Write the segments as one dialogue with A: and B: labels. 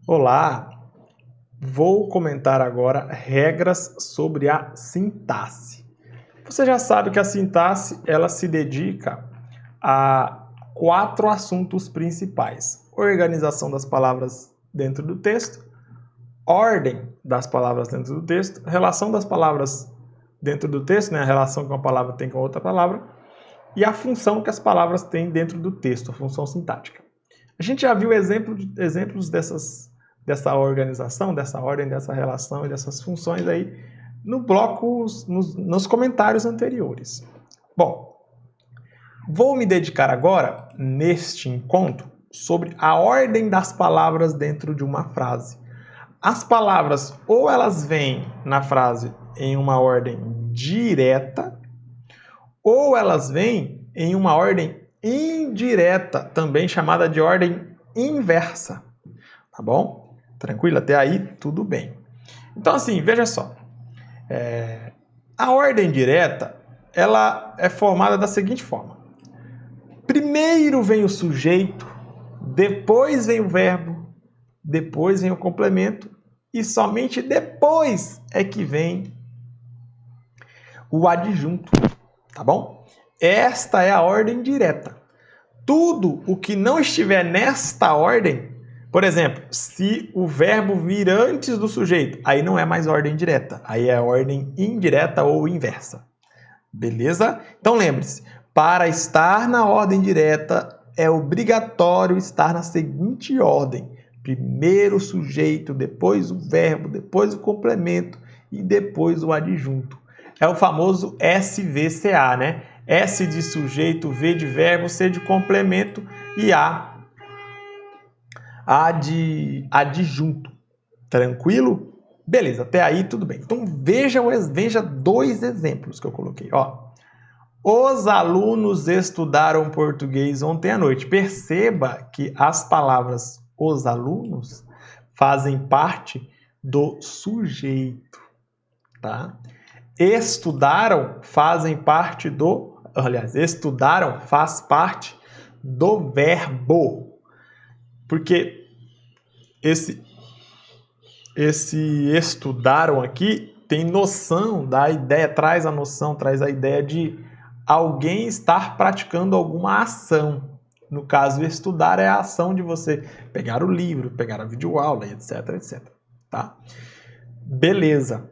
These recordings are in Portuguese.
A: Olá, vou comentar agora regras sobre a sintaxe. Você já sabe que a sintaxe ela se dedica a 4 assuntos principais: organização das palavras dentro do texto, ordem das palavras dentro do texto, relação das palavras dentro do texto, né, a relação que uma palavra tem com a outra palavra, e a função que as palavras têm dentro do texto, a função sintática. A gente já viu exemplos dessa organização, dessa ordem, dessa relação e dessas funções aí no bloco, nos comentários anteriores. Bom, vou me dedicar agora, neste encontro, sobre a ordem das palavras dentro de uma frase. As palavras, ou elas vêm na frase em uma ordem direta, ou elas vêm em uma ordem indireta, também chamada de ordem inversa. Tá bom? Tranquilo? Até aí, tudo bem. Então, assim, veja só. A ordem direta, ela é formada da seguinte forma. Primeiro vem o sujeito, depois vem o verbo, depois vem o complemento e somente depois é que vem o adjunto, tá bom? Esta é a ordem direta. Tudo o que não estiver nesta ordem, por exemplo, se o verbo vir antes do sujeito, aí não é mais ordem direta, aí é ordem indireta ou inversa. Beleza? Então lembre-se, para estar na ordem direta é obrigatório estar na seguinte ordem: primeiro o sujeito, depois o verbo, depois o complemento e depois o adjunto. É o famoso SVCA, né? S de sujeito, V de verbo, C de complemento e A de adjunto. Tranquilo? Beleza, até aí tudo bem. Então veja 2 exemplos que eu coloquei. Ó, os alunos estudaram português ontem à noite. Perceba que as palavras os alunos fazem parte do sujeito, tá? Estudaram fazem parte do... Aliás, estudaram faz parte do verbo. Porque esse estudaram aqui tem noção da ideia, traz a ideia de alguém estar praticando alguma ação. No caso, estudar é a ação de você pegar o livro, pegar a videoaula, etc, etc. Tá? Beleza.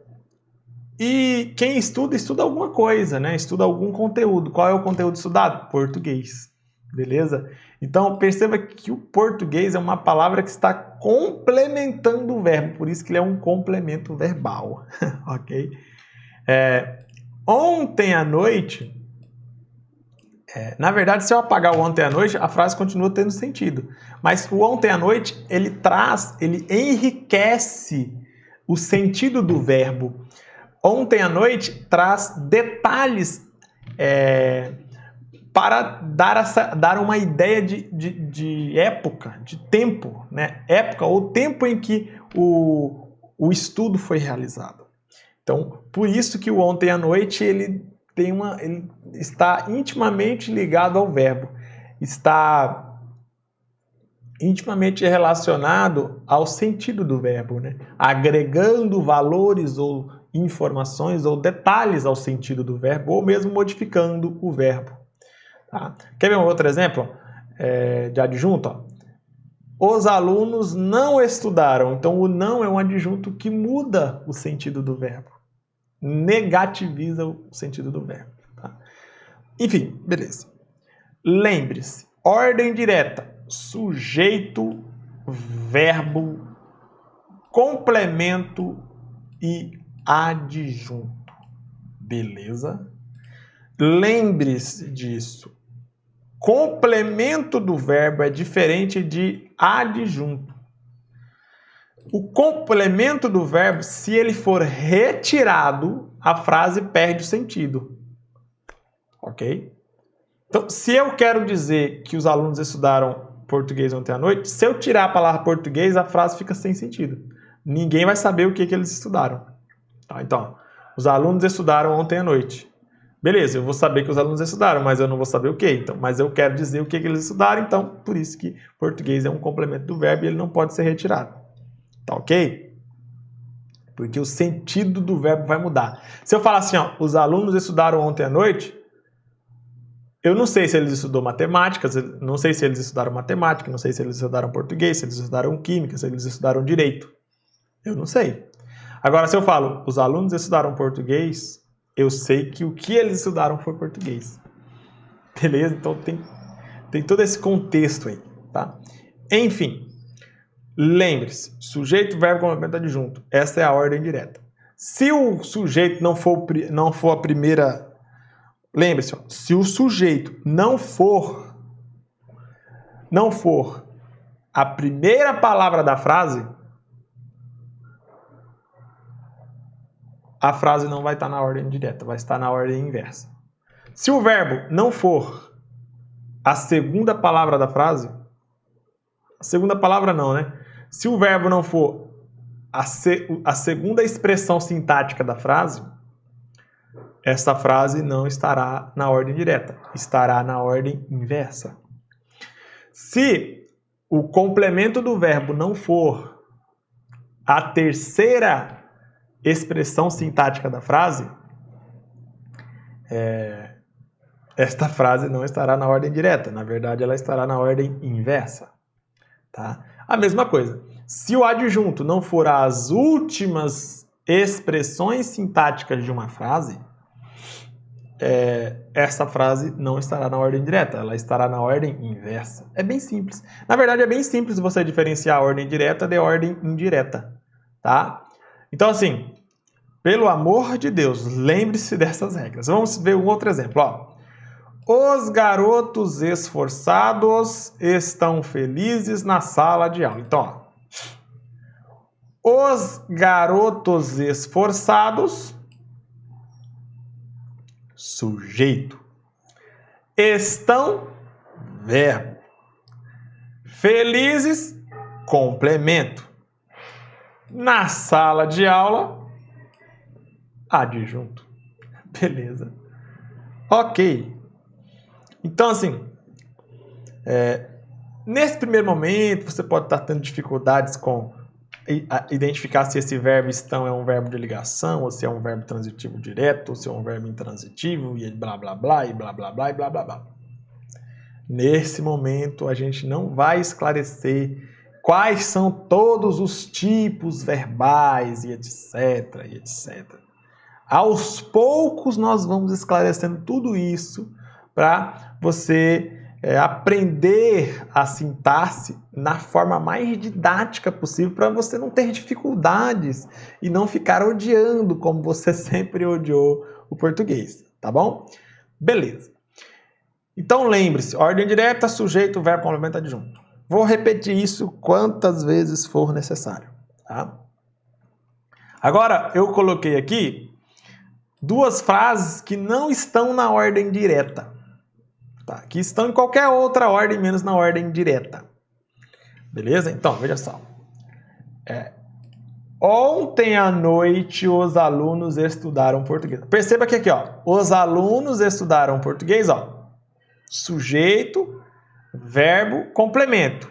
A: E quem estuda, estuda alguma coisa, né? Estuda algum conteúdo. Qual é o conteúdo estudado? Português. Beleza? Então, perceba que o português é uma palavra que está complementando o verbo, por isso que ele é um complemento verbal, ok? Ontem à noite, na verdade, se eu apagar o ontem à noite, a frase continua tendo sentido, mas o ontem à noite, ele enriquece o sentido do verbo. Ontem à noite traz detalhes para dar uma ideia de época, de tempo, né? Época ou tempo em que o estudo foi realizado. Então, por isso que o ontem à noite ele está intimamente ligado ao verbo, está intimamente relacionado ao sentido do verbo, né? Agregando valores ou informações ou detalhes ao sentido do verbo, ou mesmo modificando o verbo. Tá? Quer ver um outro exemplo de adjunto? Ó. Os alunos não estudaram. Então, o não é um adjunto que muda o sentido do verbo. Negativiza o sentido do verbo. Tá? Enfim, beleza. Lembre-se, ordem direta, sujeito, verbo, complemento e adjunto. Beleza? Lembre-se disso. Complemento do verbo é diferente de adjunto. O complemento do verbo, se ele for retirado, a frase perde o sentido. Ok? Então, se eu quero dizer que os alunos estudaram português ontem à noite, se eu tirar a palavra português, a frase fica sem sentido. Ninguém vai saber o que eles estudaram. Tá? Então, os alunos estudaram ontem à noite. Beleza, eu vou saber que os alunos estudaram, mas eu não vou saber o que. Então, mas eu quero dizer o que eles estudaram, então por isso que português é um complemento do verbo e ele não pode ser retirado. Tá ok? Porque o sentido do verbo vai mudar. Se eu falar assim, ó, os alunos estudaram ontem à noite, eu não sei se eles estudaram matemática, não sei se eles estudaram matemática, não sei se eles estudaram português, se eles estudaram química, se eles estudaram direito. Eu não sei. Agora, se eu falo, os alunos estudaram português, eu sei que o que eles estudaram foi português. Beleza? Então tem todo esse contexto aí, tá? Enfim, lembre-se, sujeito, verbo, complemento, adjunto. Essa é a ordem direta. Se o sujeito não for a primeira... Lembre-se, se o sujeito não for a primeira palavra da frase, a frase não vai estar na ordem direta, vai estar na ordem inversa. Se o verbo não for a segunda palavra da frase, a segunda palavra não, né? Se o verbo não for a segunda expressão sintática da frase, essa frase não estará na ordem direta, estará na ordem inversa. Se o complemento do verbo não for a terceira expressão sintática da frase, esta frase não estará na ordem direta. Na verdade, ela estará na ordem inversa. Tá? A mesma coisa. Se o adjunto não for as últimas expressões sintáticas de uma frase, essa frase não estará na ordem direta, ela estará na ordem inversa. É bem simples. Na verdade, é bem simples você diferenciar a ordem direta de ordem indireta. Tá? Então, assim, pelo amor de Deus, lembre-se dessas regras. Vamos ver um outro exemplo. Ó. Os garotos esforçados estão felizes na sala de aula. Então, ó, os garotos esforçados, sujeito, estão, verbo, felizes, complemento, na sala de aula, adjunto. Beleza. Ok. Então, assim, nesse primeiro momento, você pode estar tendo dificuldades com identificar se esse verbo estão é um verbo de ligação, ou se é um verbo transitivo direto, ou se é um verbo intransitivo, e blá, blá, blá, e blá, blá, blá, e blá, blá, blá. Nesse momento, a gente não vai esclarecer quais são todos os tipos verbais, e etc, e etc. Aos poucos, nós vamos esclarecendo tudo isso para você aprender a sintaxe na forma mais didática possível, para você não ter dificuldades e não ficar odiando como você sempre odiou o português, tá bom? Beleza. Então lembre-se, ordem direta, sujeito, verbo, complemento, adjunto. Vou repetir isso quantas vezes for necessário, tá? Agora, eu coloquei aqui duas frases que não estão na ordem direta. Tá? Que estão em qualquer outra ordem, menos na ordem direta. Beleza? Então, veja só. Ontem à noite os alunos estudaram português. Perceba que aqui, ó, os alunos estudaram português, ó. Sujeito, verbo, complemento.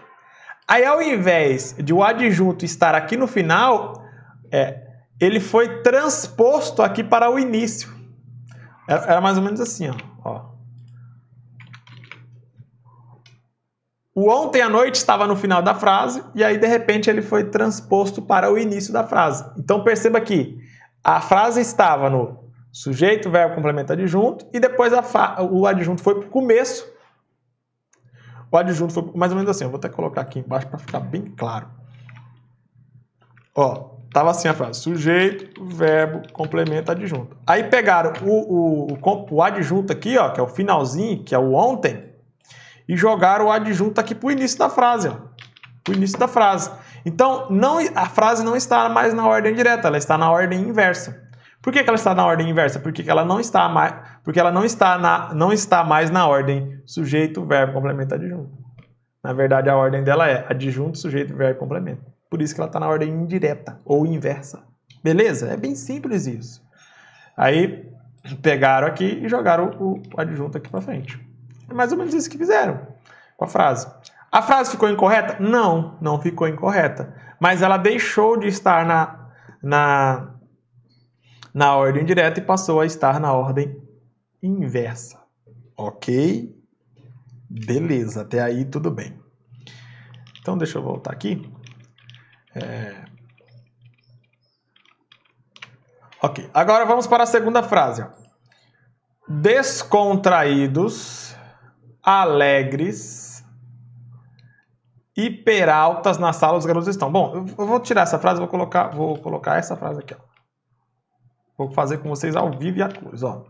A: Aí, ao invés de o adjunto estar aqui no final, ele foi transposto aqui para o início. Era mais ou menos assim, ó. O ontem à noite estava no final da frase e aí, de repente, ele foi transposto para o início da frase. Então, perceba que a frase estava no sujeito, verbo, complemento, adjunto e depois o adjunto foi para o começo. O adjunto foi mais ou menos assim. Eu vou até colocar aqui embaixo para ficar bem claro. Ó, estava assim a frase. Sujeito, verbo, complemento, adjunto. Aí pegaram o adjunto aqui, ó, que é o finalzinho, que é o ontem, e jogaram o adjunto aqui para o início da frase. Para o início da frase. Então, a frase não está mais na ordem direta, ela está na ordem inversa. Por que ela está na ordem inversa? Porque ela não está mais na ordem sujeito, verbo, complemento, adjunto. Na verdade, a ordem dela é adjunto, sujeito, verbo, complemento. Por isso que ela está na ordem indireta ou inversa. Beleza? É bem simples isso. Aí, pegaram aqui e jogaram o adjunto aqui para frente. É mais ou menos isso que fizeram com a frase. A frase ficou incorreta? Não, não ficou incorreta. Mas ela deixou de estar na ordem direta e passou a estar na ordem inversa. Ok? Beleza, até aí tudo bem. Então deixa eu voltar aqui. Ok, agora vamos para a segunda frase. Descontraídos, alegres e peraltas na sala os garotos estão. Bom, eu vou tirar essa frase, vou colocar essa frase aqui. Ó. Vou fazer com vocês ao vivo e a cores. Ó.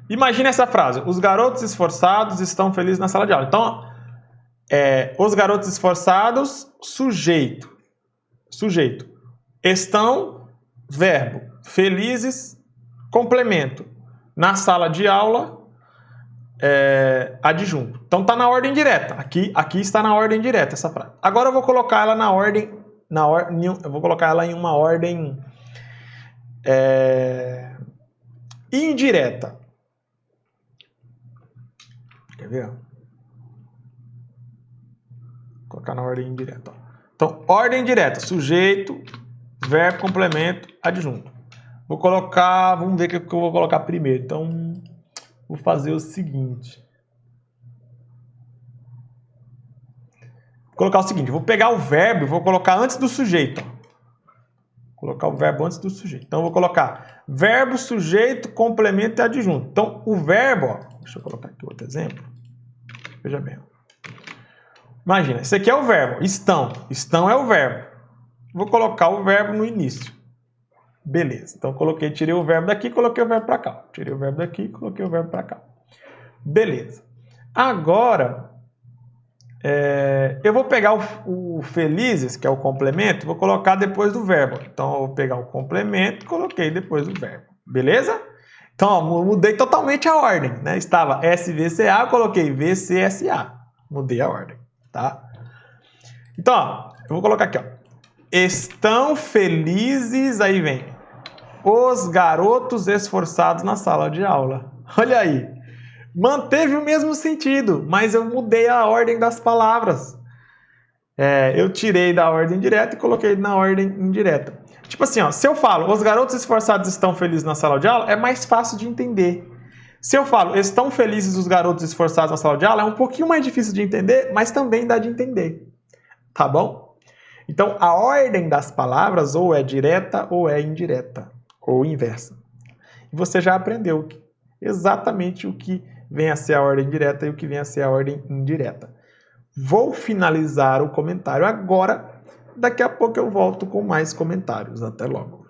A: Imagine essa frase. Os garotos esforçados estão felizes na sala de aula. Então, os garotos esforçados, sujeito. Estão, verbo. Felizes, complemento. Na sala de aula, adjunto. Então está na ordem direta. Aqui está na ordem direta essa frase. Agora eu vou colocar ela eu vou colocar ela em uma ordem indireta. Quer ver? Vou colocar na ordem indireta. Ó. Então, ordem direta. Sujeito, verbo, complemento, adjunto. Vamos ver o que eu vou colocar primeiro. Então, vou fazer o seguinte. Vou colocar o seguinte. Vou pegar o verbo e vou colocar antes do sujeito. Ó. Vou colocar o verbo antes do sujeito. Então, eu vou colocar verbo, sujeito, complemento e adjunto. Então, o verbo... Ó, deixa eu colocar aqui outro exemplo. Veja bem. Imagina, esse aqui é o verbo. Estão. Estão é o verbo. Vou colocar o verbo no início. Beleza. Então, tirei o verbo daqui, coloquei o verbo para cá. Tirei o verbo daqui, coloquei o verbo para cá. Beleza. Agora, eu vou pegar o felizes, que é o complemento, vou colocar depois do verbo. Então, eu vou pegar o complemento e coloquei depois do verbo. Beleza? Então, ó, mudei totalmente a ordem. Né? Estava SVCA, eu coloquei VCSA. Mudei a ordem. Tá? Então, ó, eu vou colocar aqui. Ó. Estão felizes, aí vem, os garotos esforçados na sala de aula. Olha aí. Manteve o mesmo sentido, mas eu mudei a ordem das palavras. Eu tirei da ordem direta e coloquei na ordem indireta. Tipo assim, ó, se eu falo, os garotos esforçados estão felizes na sala de aula, é mais fácil de entender. Se eu falo, estão felizes os garotos esforçados na sala de aula, é um pouquinho mais difícil de entender, mas também dá de entender. Tá bom? Então, a ordem das palavras ou é direta ou é indireta, ou inversa. E você já aprendeu exatamente o que vem a ser a ordem direta e o que vem a ser a ordem indireta. Vou finalizar o comentário agora. Daqui a pouco eu volto com mais comentários. Até logo.